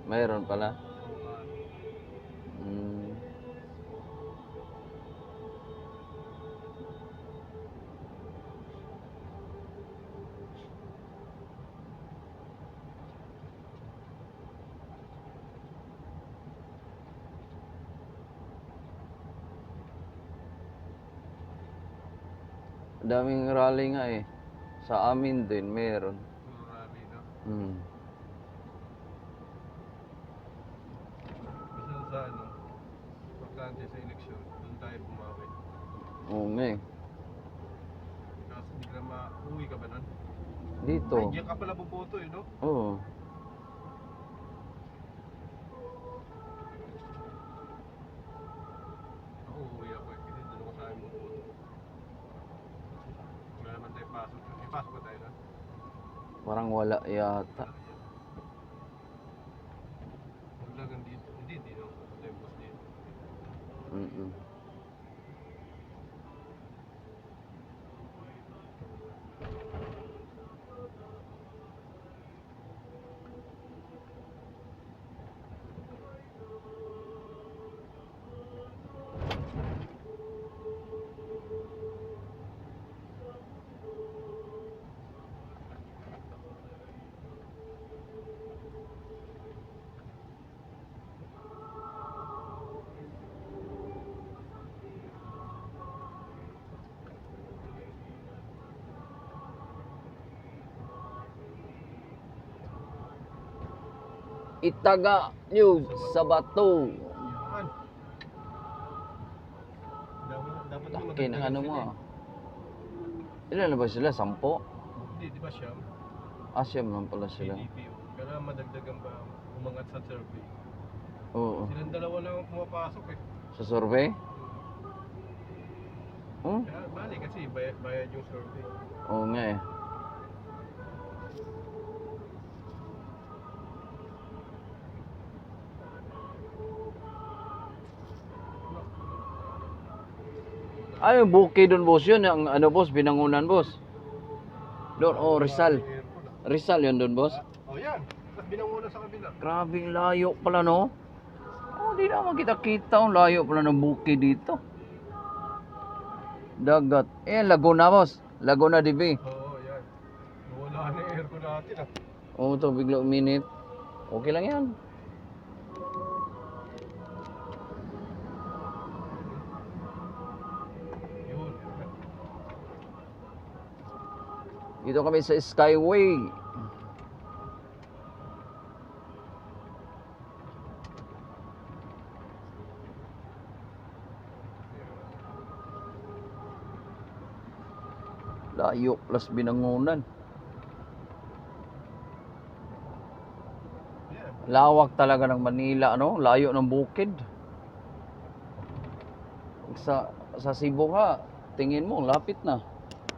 Mayroon pala. Mm. Daming rally nga eh. Sa amin din meron. Marami, no? Mm. Minsan sa ano, importante sa eleksyon, doon tayo bumawi. Oo nga eh. Tapos bigla uuwi ka ba nun? Dito. Ay, diyan ka pala boboto eh, no? Oo. Ako uuwi ako eh, kasi doon ako sa akin boboto. Wala naman tayo pasok. May pasok ba tayo na? Parang wala yata. Maglagan dito. Hindi no? Wala tayong boss dito. Mm. Itaga News sa Bato. Yan. Dapat na Laki ng ano mo sila ah. Ilan na ba sila? 10? Hindi, di ba siyam? Asyam lang pala sila. CDPO. Kailangan madagdagan pa umangat sa survey. Oo. Silang dalawa lang ang pumapasok eh. Sa survey? Oh? Kaya bali kasi bayad yung survey. Oo nga eh. Ano yung bukid doon boss yun? Ang ano boss? Binangunan boss? Doon, oh Rizal. Rizal yun doon boss? Oh yan. Tapos binangunan sa kabila. Grabing layo pala no? Oh, di naman kita-kita. Ang layo pala ng bukid dito. Dagat. Eh, Laguna boss. Laguna DB. Oo, yan. Wala na yung aircon natin ah. Oo, to bigla uminit. Okay lang yan. Yun. Dito kami sa Skyway. Layo plus binangunan. Yeah. Lawak talaga ng Manila, ano? Layo ng bukid. Sa Cebu ka, tingin mo, lapit na.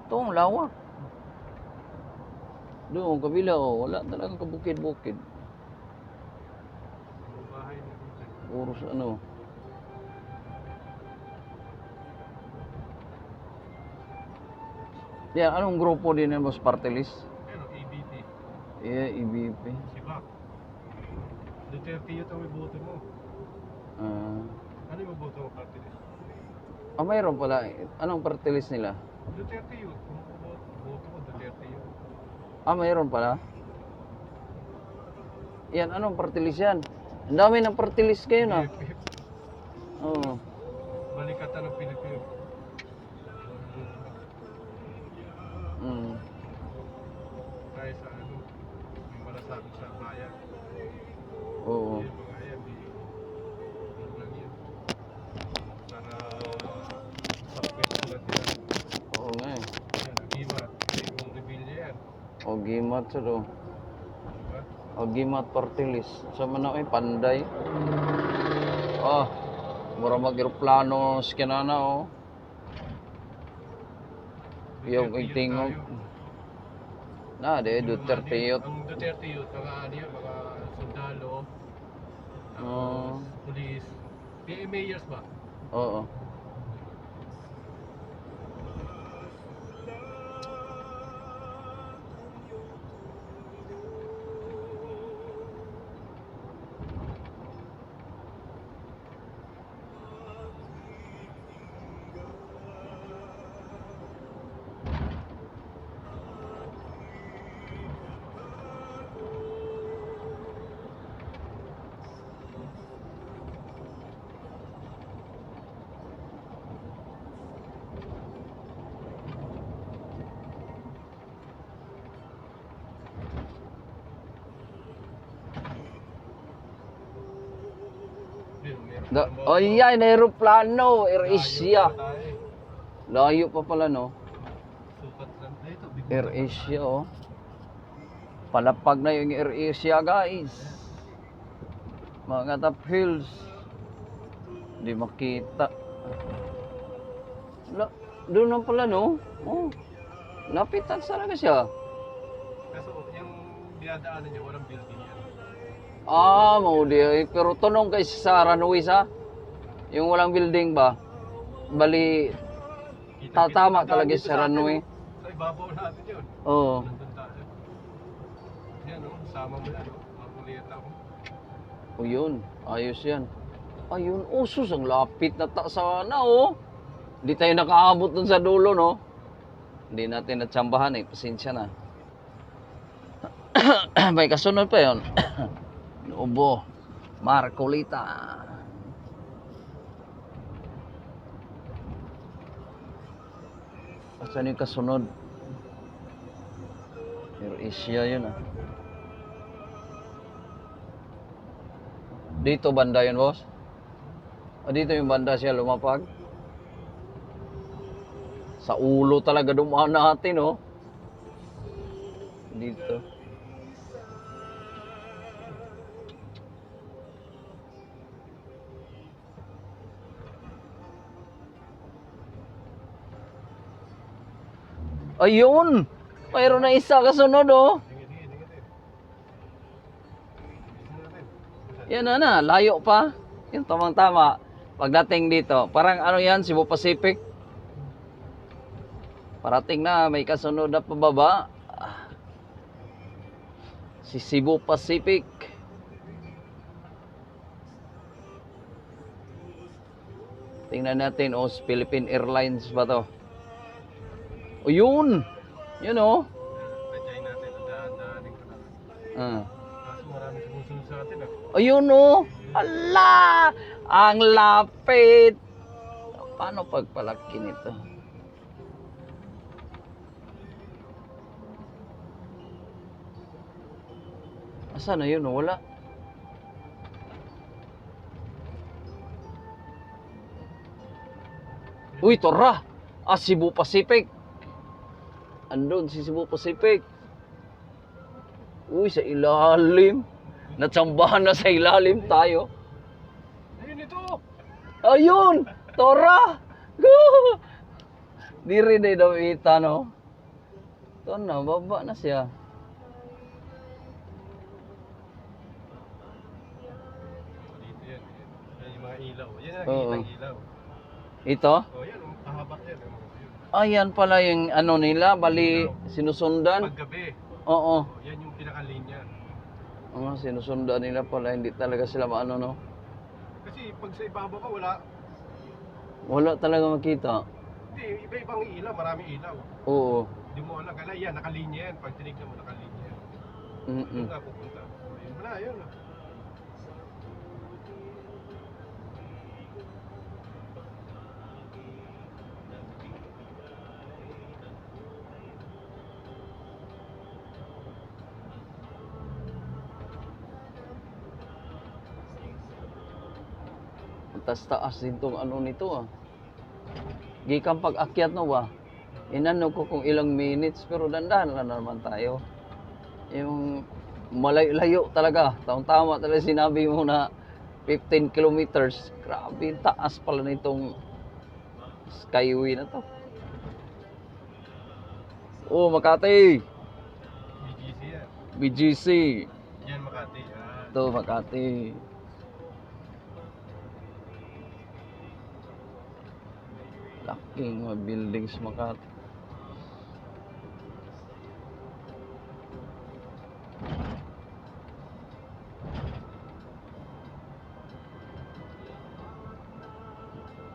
Ito, ang lawak. Doon, kabila, oh, wala talagang kabukid-bukid. Yung bahay na dito. Puro sa ano. Yan, anong grupo din yan, boss? Party list? Ano, EBT. Yeah, EBP. Si Bac. Duterte yun ang iboto mo. Ah, Ano yung iboto mo party list? mayroon pala. Anong party list nila? Duterte yun. Kung boto ko, Duterte yun. Mayroon pala. Yan, anong party list yan? Ang dami ng party list kayo na. BFF. Oo. Balikatan ng Pilipino. Mm. Tayo sa ano, yung malasakit sa bayan. Oo. Yung mga yan, ano lang yun. Para sa pwesto lang sila. Oo nga eh. Yan, Agimat. Yung rebelde yan. O gimat sa do. Diba? O gimat party list. Sa man ay panday. Ah, mura mag-aeroplano skinana oh. Yung Duterte itingog. tayo. Na, de Yung Duterte ano, yun. Ang Duterte yun, mga ano yan, mga sundalo, Oo. tapos pulis. Mayors ba? Oo. Meron Da, pa oh yan, aeroplano, AirAsia. tayo eh. Layo pa pala no. Sukat lang. Ay, ito, big AirAsia oh. Palapag na yung AirAsia guys. Mga top hills. Hindi makita. Doon lang pala no. Oh. Lapitan talaga siya. Kaso yung dinadaanan niya, walang building yan. Ah, mau dia. Pero tanong kay sa runway sa. Yung walang building ba? Bali, tatama talaga dito sa atin, runway. oh. Sa ibabaw natin yun. Oo. Nandun tayo. Yan o, sama mo yan o. Makulit ako. O yun, ayos yan. Ayun, usos ang lapit na sana oh. Hindi tayo nakaabot dun sa dulo no. Hindi natin natsambahan eh, pasensya na. May kasunod pa yun. Ubo, Marcolita. Asan yung kasunod? AirAsia yun ah. Dito banda yun boss? O dito yung banda siya lumapag? Sa ulo talaga dumaan natin oh. Dito. Ayun! Mayroon na isa kasunod oh. Yan na, layo pa. Yung tamang-tama. Pagdating dito, parang ano yan, Cebu Pacific. Parating na, may kasunod na pababa. Si Cebu Pacific. Tingnan natin, oh, Philippine Airlines ba to? O yun! Yun oh. Tadyain natin, daan-daanin ko lang. Kaso marami sumusunod sa atin ah. Ayun oh. Ala! Ang lapit. Paano pagpalaki nito? Asan na yun? Wala. Uy, tora! Ah, Cebu Pacific. Andun si Cebu Pacific. Uy, sa ilalim. Natsambahan na sa ilalim tayo. Ayun ito! Ayun! Tora! Di rin na damita, no? Ito na, baba na siya. Dito yan. Yan yung mga ilaw. Yan ang Oo. nakikita ilaw. Ito? Oh, yan, kahabak yan. Yun. Ayan pala yung ano nila, bali sinusundan. Paggabi, Oo. yan yung pinakalinya. Sinusundan nila pala, hindi talaga sila maano, no? Kasi pag sa ibabaw ka, wala. Wala talaga makita. Hindi, iba-ibang ilaw, maraming ilaw. Oo. Hindi mo alam, kaya yan, nakalinya yan. Pag tinignan mo, nakalinya yan. Mm-mm. Doon nga pupunta. Ayun, wala, yun. Taas din tong ano nito ah. Gikan pag-akyat no ba? Inano ko kung ilang minutes pero dandahan lang naman tayo. Yung malayo talaga. Tama talaga sinabi mo na 15 kilometers. Grabe, taas pala nitong Skyway na to. Oh, Makati. BGC yan. BGC. Yan, Makati. Yan. Ito, Makati. Laking mga buildings Makati.